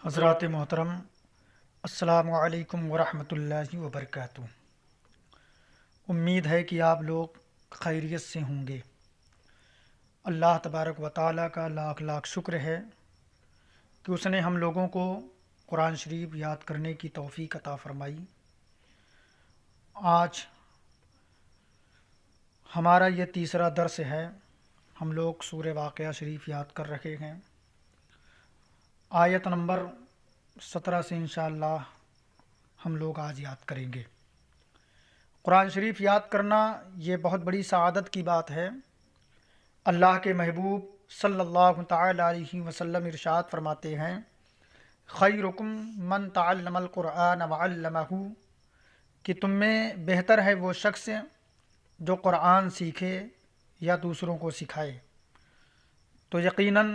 हज़रात मोहतरम, अस्सलामु अलैकुम वरहमतुल्लाहि वबरकातुहू। उम्मीद है कि आप लोग खैरियत से होंगे। अल्लाह तबारक व तआला का लाख लाख शुक्र है कि उसने हम लोगों को कुरान शरीफ याद करने की तौफ़ीक अता फ़रमाई। आज हमारा ये तीसरा दर्स है। हम लोग सूरह वाक़या शरीफ याद कर रहे हैं। आयत नंबर 17 से इंशाअल्लाह हम लोग आज याद करेंगे। कुरान शरीफ याद करना ये बहुत बड़ी सआदत की बात है। अल्लाह के महबूब सल्लल्लाहु तआला अलैहि वसल्लम इरशाद फरमाते हैं, खैरुकुम मन तअल्लमल कुरआन व अल्लमहु, कि तुम में बेहतर है वो शख्स जो कुरान सीखे या दूसरों को सिखाए। तो यकीनन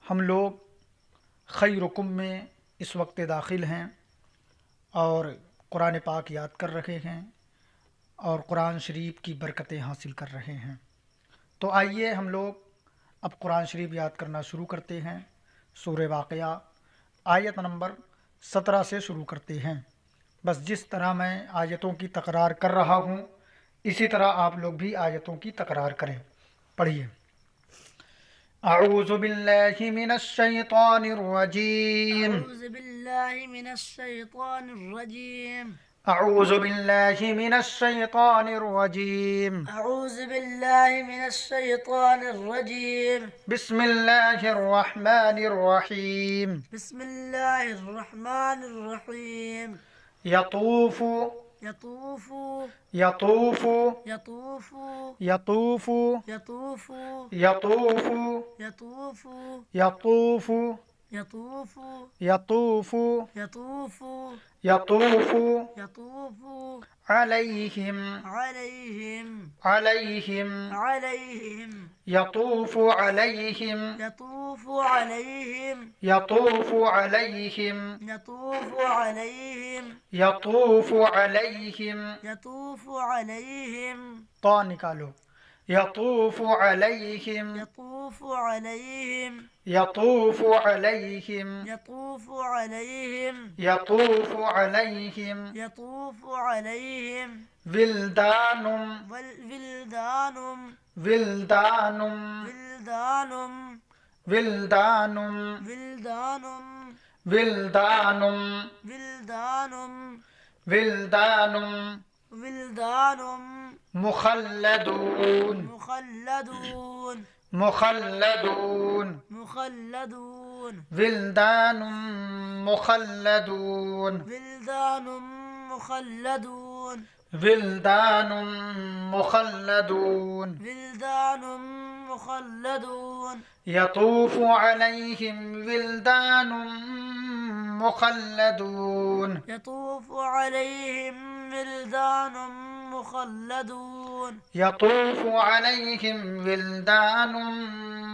हम लोग खैरुकुम में इस वक्त दाखिल हैं और कुरान पाक याद कर रहे हैं और कुरान शरीफ की बरकतें हासिल कर रहे हैं। तो आइए हम लोग अब कुरान शरीफ याद करना शुरू करते हैं। सूरह वाक़या आयत नंबर 17 से शुरू करते हैं। बस जिस तरह मैं आयतों की तकरार कर रहा हूँ इसी तरह आप लोग भी आयतों की तकरार करें। पढ़िए। अऊज़ु बिल्लाहि मिनश शैतानिर रजीम। अऊज़ु बिल्लाहि मिनश शैतानिर रजीम। अऊज़ु बिल्लाहि मिनश शैतानिर रजीम। अऊज़ु बिल्लाहि मिनश शैतानिर रजीम। बिस्मिल्लाहिर रहमानिर रहीम। बिस्मिल्लाहिर रहमानिर रहीम। यतूफु यतूफु यतूफु यतूफु यतूफु यतूफु यतूफु यतूफु यतूफु यतूफु यतूफु यतूफु यतूफु यतूफु अलैहिम अलैहिम अलैहिम अलैहिम यतूफु अलैहिम यतूफु अलैहिम यतूफु अलैहिम यतूफु अलैहिम यतूफु अलैहिम। यतूफु अलैहिम। तो निकालो। यतूफु अलैहिम यतूफु अलैहिम यतूफु अलैहिम यतूफु अलैहिम यतूफु अलैहिम यतूफु अलैहिम विल्दानुम विल्दानुम विल्दानुम विल्दानुम विल्दानुम विल्दानुम विल्दानुम विल्दानुम विल्दानुम विल्दानुम मुखल्लदून मुखल्लदून मुखल्लदून मुखल्लदून विल्दानुम मुखल्लदून विल्दानुम मुखल्लदून विल्दानुम मुखल्लदून विल्दानुम मुखल्लदून यतूफु अलैहिम विल्दानुम मुखल्लदून यतूफु अलैहिम विल्दानुम मुखल्लदून यतूफु अलैहिम विल्दानुम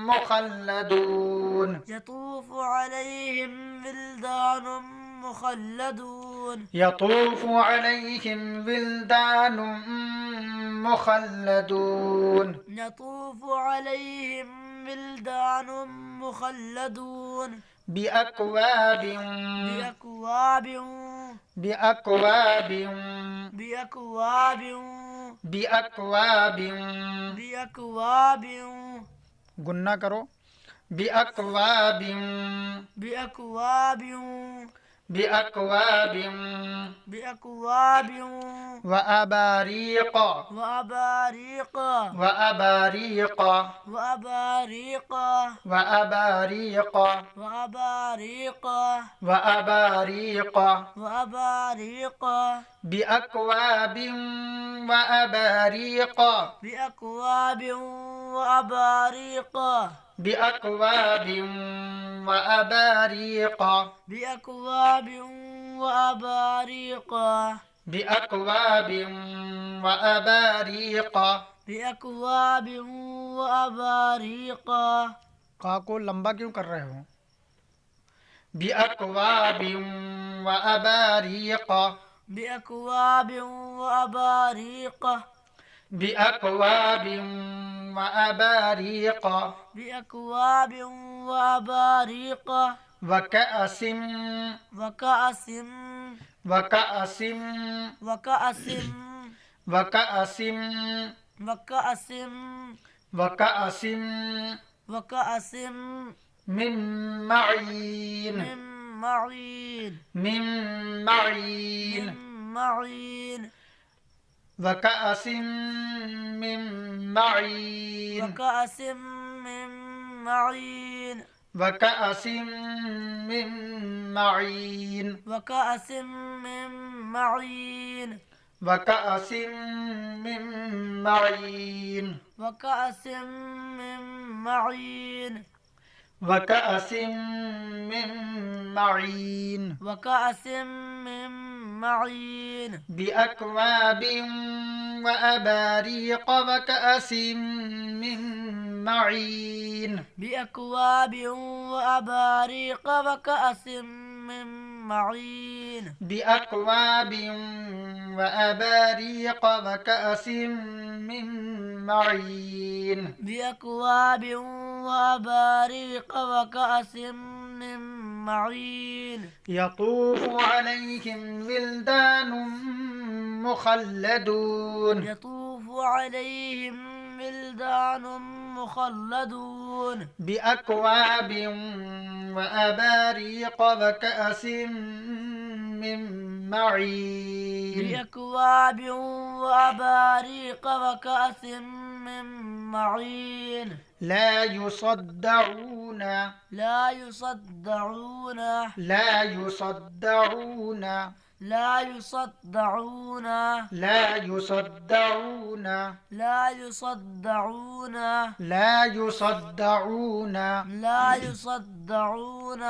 मुखल्लदून यतूफु अलैहिम विल्दानुम मुखल्लदून यतूफु अलैहिम विल्दानुम मुखल्लदून यतूफु अलैहिम विल्दानुम मुखल्लदून बिअक्वाबिन बिअक्वाबिन बिअक्वाबिन बिअक्वाबिन बिअक्वाबिन बिअक्वाबिन गुन्ना करो। बिअक्वाबिन बिअक्वाबिन बिअक्वाबिन बिअक्वाबिन व अबारीक वअबारीक वअबारीक वअबारीक वअबारीक वअबारीक वअबारीक वअबारीक बिअक्वाबिन वअबारीक बिअक्वाबिन वअबारीक बिअक्वाबिन वअबारीक बिअक्वाबिन वअबारीक बिअक्वाबिन वअबारीक। बिअक्वाबिन वअबारीक। का को लंबा क्यों कर रहे हो? बिअक्वाबिन वअबारीक बिअक्वाबिन वअबारीक बिअक्वाबिन वअबारीक बिअक्वाबिन वअबारीक وكأس وكأس وكأس وكأس وكأس وكأس وكأس وكأس من معين من معين من معين من معين وكأس من معين وكأس من معين وكأس من معين وكأس من معين وكأس من معين وكأس من معين وكأس من معين وكأس من معين بأكواب وأباريق وكأس من معين بأكواب وأباريق وكأس من معين بأكواب وأباريق وكأس من معين بأكواب وأباريق وكأس من معين يطوف عليهم ولدان مخلدون يطوف عليهم ولدان مخلدون بأكواب وأباريق وكأس من معين بأكواب وأباريق وكأس من معين لا يصدعون لا يصدعون لا يصدعون لا يصدعون لا يصدعون لا يصدعون لا يصدعون لا يصدعون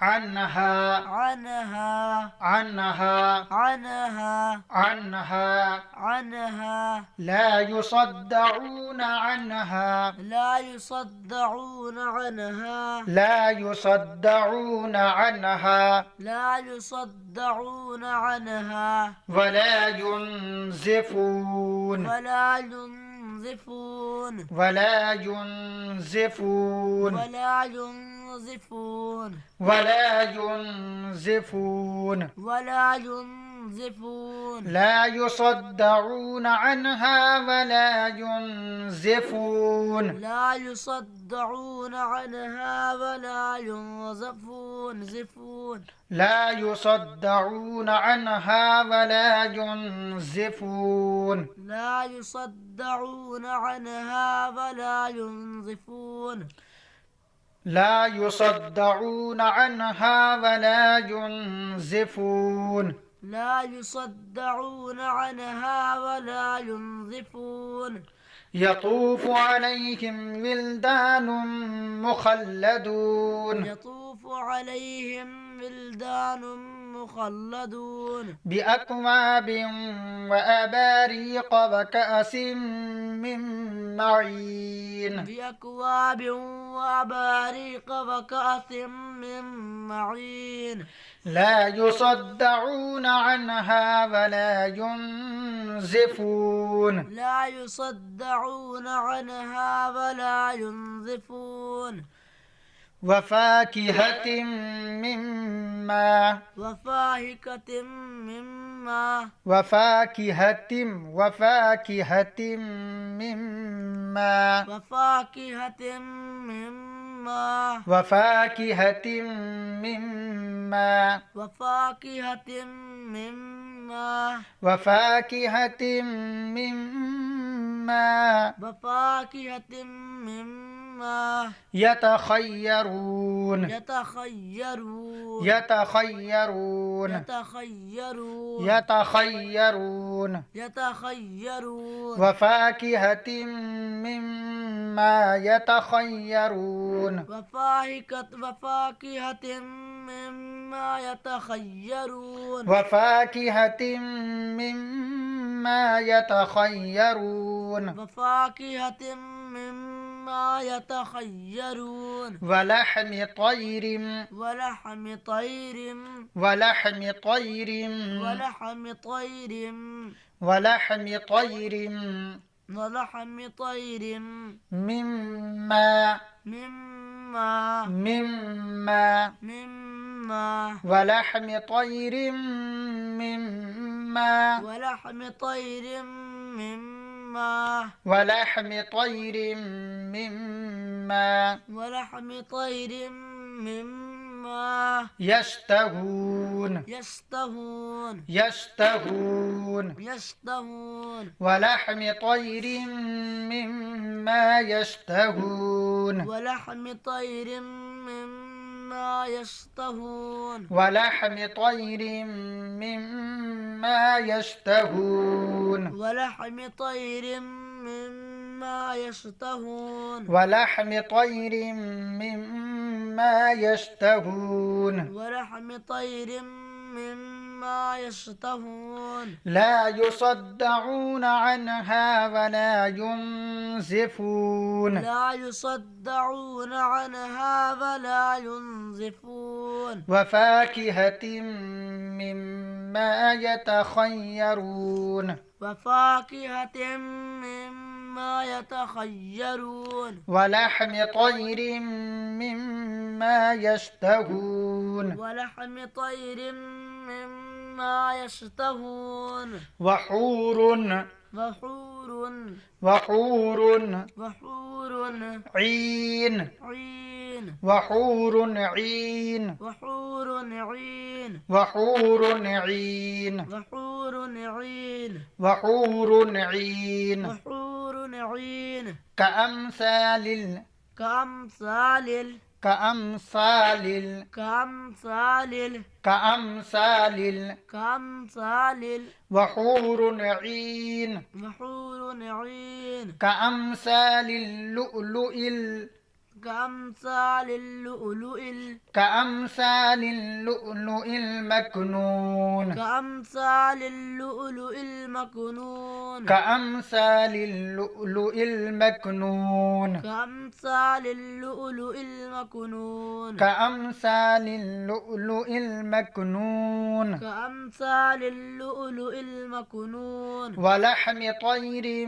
عنها عنها عنها عنها عنها عنها لا يصدعون عنها لا يصدعون عنها لا يصدعون عنها لا يصدعون عنها ولا ينزفون ولا ينزفون ولا ينزفون ولا ينزفون ولا ينزفون ولا ينزفون لا يصدعون عنها ولا ينزفون لا يصدعون عنها ولا ينزفون زفون لا يصدعون عنها ولا ينزفون لا يصدعون عنها ولا ينزفون لا يصدعون عنها ولا ينزفون لا يصدعون عنها ولا ينزفون يطوف عليهم ولدان مخلدون يطوف عليهم ولدان مخلدون بأكواب وأباريق وكأس من معين بأكواب وأباريق وكأس من معين لا يصدعون عنها ولا ينزفون لا يصدعون عنها ولا ينزفون وفاكهة مما وفاكهة مما وفاكهة وفاكهة مما وفاكهة مما وفاكهة مما وفاكهة مما وفاكهة مما وفاكهة مما يتخيرون يتخيرون يتخيرون يتخيرون يتخيرون يتخيرون وفاكهة مما يتخيرون وفاكهة مما يتخيرون وفاكهة مما يتخيرون وفاكهة مما يتخيرون ولحم طير ولحم طير ولحم طير ولحم طير ولحم طير ولحم طير مما مما مما مما ولحم طير مما ولحم طير مما ولحم طير مما ولحم طير مما يشتهون يشتهون يشتهون يشتهون ولحم طير مما يشتهون ولحم طير مما يشتهون ولحم طير مما يشتهون ولحم طير مما يشتهون ولحم طير مما يشتهون ولحم طير مما يشتهون لا يصدعون عنها ولا ينزفون لا يصدعون عنها ولا ينزفون وفاكهة مما يتخيرون وفاكهة مما يتخيرون ولحم طير مما يشتهون ولحم طير مما يشتهون وحور وحور وحور وحور عين عين وحور عين وحور عين وحور عين وحور عين وحور عين وحور عين كأمثال كأمثال كأمثال كأمثال كأمثال كأمثال وحور عين وحور عين كأمثال اللؤلؤ كأمثال اللؤلؤ كأمثال اللؤلؤ المكنون كأمثال اللؤلؤ المكنون كأمثال اللؤلؤ المكنون كأمثال اللؤلؤ المكنون كأمثال اللؤلؤ المكنون كأمثال اللؤلؤ المكنون ولحم طير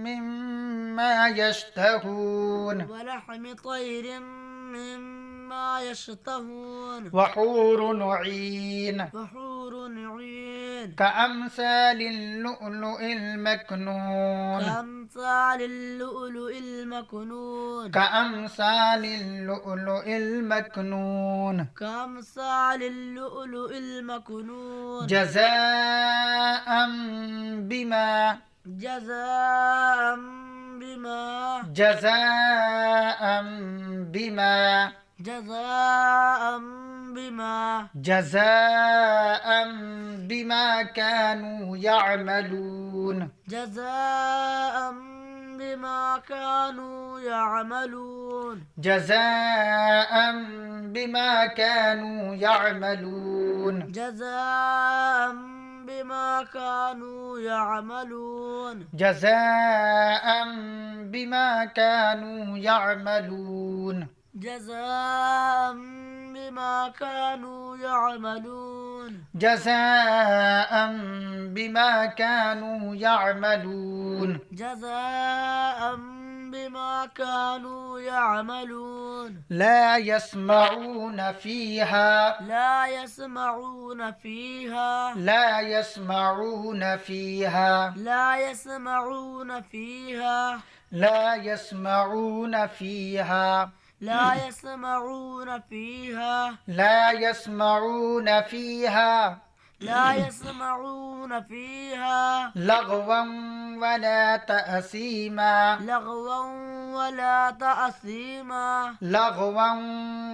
مما يشتهون ولحم طير مما يشتهون وحور عين وحور عين كأمثال اللؤلؤ المكنون كأمثال اللؤلؤ المكنون كأمثال اللؤلؤ المكنون كأمثال اللؤلؤ المكنون جزاء بما جزاء بما جزاء بما جزاء بما جزاء بما كانوا يعملون جزاء بما كانوا يعملون جزاء بما كانوا يعملون جزاء بما كانوا يعملون جزاء بما كانوا يعملون جزاء بما كانوا يعملون جزاء بما كانوا يعملون جزاء بما كانوا يعملون لا يسمعون فيها لا يسمعون فيها لا يسمعون فيها لا يسمعون فيها لا يسمعون فيها لا يسمعون فيها لا يسمعون فيها لا يسمعون فيها لغوا ولا تأثيما لغوا ولا تأثيما لغوا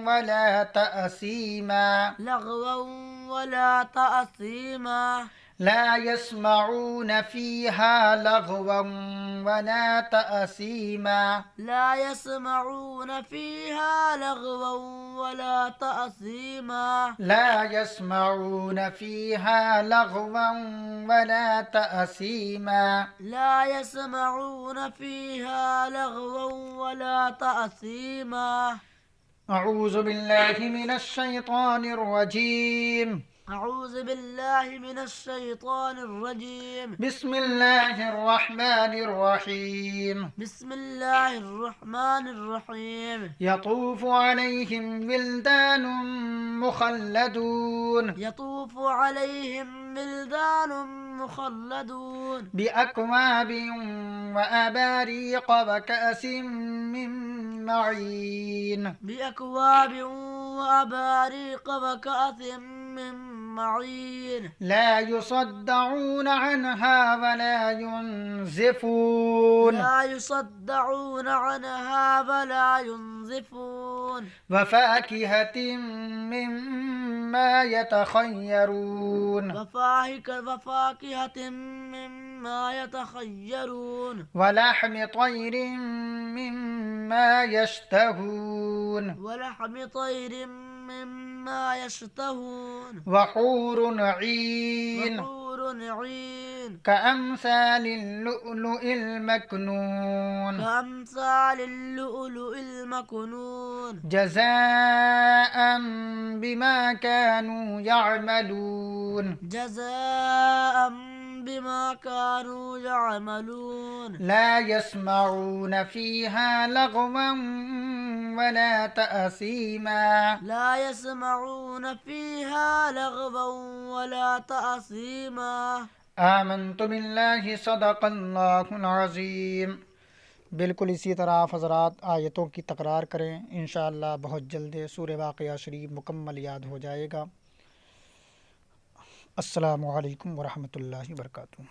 ولا تأثيما لغوا ولا تأثيما لا يسمعون فيها لغوا ولا تأثيما لا يسمعون فيها لغوا ولا تأثيما لا يسمعون فيها لغوا ولا تأثيما لا يسمعون فيها لغوا ولا تأثيما أعوذ بالله من الشيطان الرجيم أعوذ بالله من الشيطان الرجيم. بسم الله الرحمن الرحيم. بسم الله الرحمن الرحيم. يطوف عليهم ولدان مخلدون يطوف عليهم ولدان مخلدون بأكواب وأباريق وكأس من معين بأكواب وأباريق وكأس من معين لا يصدعون عنها ولا ينزفون لا يصدعون عنها ولا ينزفون وفاكهة مما يتخيرون وفاكهة مما يتخيرون ولحم طير مما يشتهون ولحم طير مما يشتهون وحور عين وحور عين كأمثال اللؤلؤ المكنون كأمثال اللؤلؤ المكنون جزاء بما كانوا يعملون جزاء بما كانوا يعملون لا يسمعون فيها لغوا ولا تأثيما لا يسمعون فيها لغوا ولا تأثيما आमन्तु बिल्लाहि सदक़ल्लाहुल अज़ीम। बिल्कुल इसी तरह आप हज़रात आयतों की तकरार करें, इंशाअल्लाह बहुत जल्द सूरह वाक़िया शरीफ मुकम्मल याद हो जाएगा। अस्सलामु अलैकुम व रहमतुल्लाहि व बरकातुहू।